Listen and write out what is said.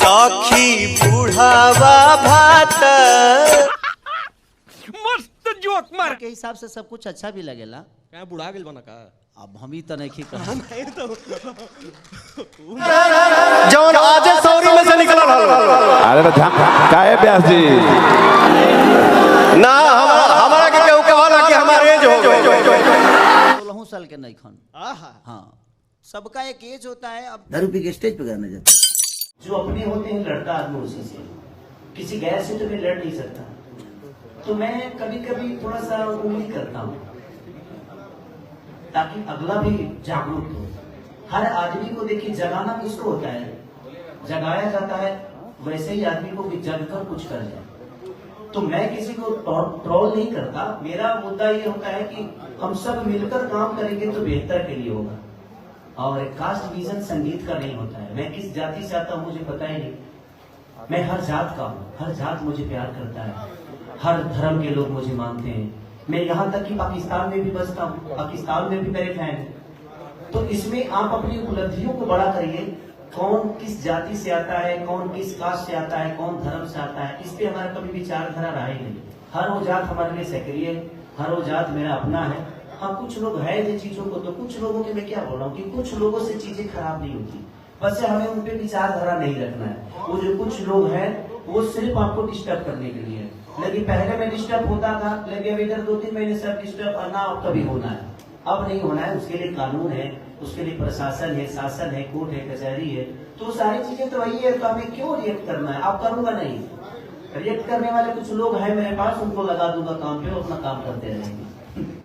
सखी बुढ़ावा भात मस्त जोक मार के हिसाब से सब कुछ अच्छा भी लगेला। क्या बुढ़ा गेल बना का अब हम ही तो नहीं कहा नहीं तो जौन आज सौरी में से निकलल हल। अरे काहे व्यास जी ना हमारा के केहू कहला कि हमारे एज हो गए 16 साल के नहीं खन। हाँ सबका एक एज होता है। अब दारू पी के स्टेज पे गाने जाते। जो अपने होते हैं लड़ता आदमी उसी से, किसी गैर से तो मैं लड़ नहीं सकता। तो मैं कभी कभी थोड़ा सा उंगली करता हूँ ताकि अगला भी जागरूक हो। हर आदमी को देखिए जगाना किसको होता है, जगाया जाता है, वैसे ही आदमी को भी जगकर कुछ कर जाए। तो मैं किसी को ट्रोल नहीं करता। मेरा मुद्दा ये होता है कि हम सब मिलकर काम करेंगे तो बेहतर के लिए होगा। और कास्ट विजन संगीत का नहीं होता है। मैं किस जाति से आता हूँ मुझे पता ही नहीं। मैं हर जात का हूँ, हर जात मुझे प्यार करता है, हर धर्म के लोग मुझे मानते हैं। मैं यहाँ तक कि पाकिस्तान में भी बसता हूँ, पाकिस्तान में भी मेरे फैन हैं। तो इसमें आप अपनी उपलब्धियों को बड़ा करिए। कौन किस जाति से आता है, कौन किस कास्ट से आता है, कौन धर्म से आता है, इस पे हमारा कभी विचारधारा रहा ही नहीं। हर वो जात हमारे लिए सक्रिय है, हर वो जात मेरा अपना है। हाँ कुछ लोग है जो चीजों को, तो कुछ लोगों के मैं क्या बोल रहा हूँ कि कुछ लोगों से चीजें खराब नहीं होती, बस हमें उन पे विचारधारा नहीं रखना है। वो जो कुछ लोग हैं वो सिर्फ आपको डिस्टर्ब करने के लिए है। लेकिन पहले मैं डिस्टर्ब होता था, लेकिन इधर 2-3 महीने से अब डिस्टर्ब करना अब कभी होना है, अब नहीं होना है। उसके लिए कानून है, उसके लिए प्रशासन है, शासन है, कोर्ट है, कचहरी है। तो सारी चीजें तो वही है। तो हमें क्यों रिएक्ट करना है? आप करूंगा नहीं। रिएक्ट करने वाले कुछ लोग हैं मेरे पास, उनको लगा दूंगा काम पे, अपना काम करते रहेंगे।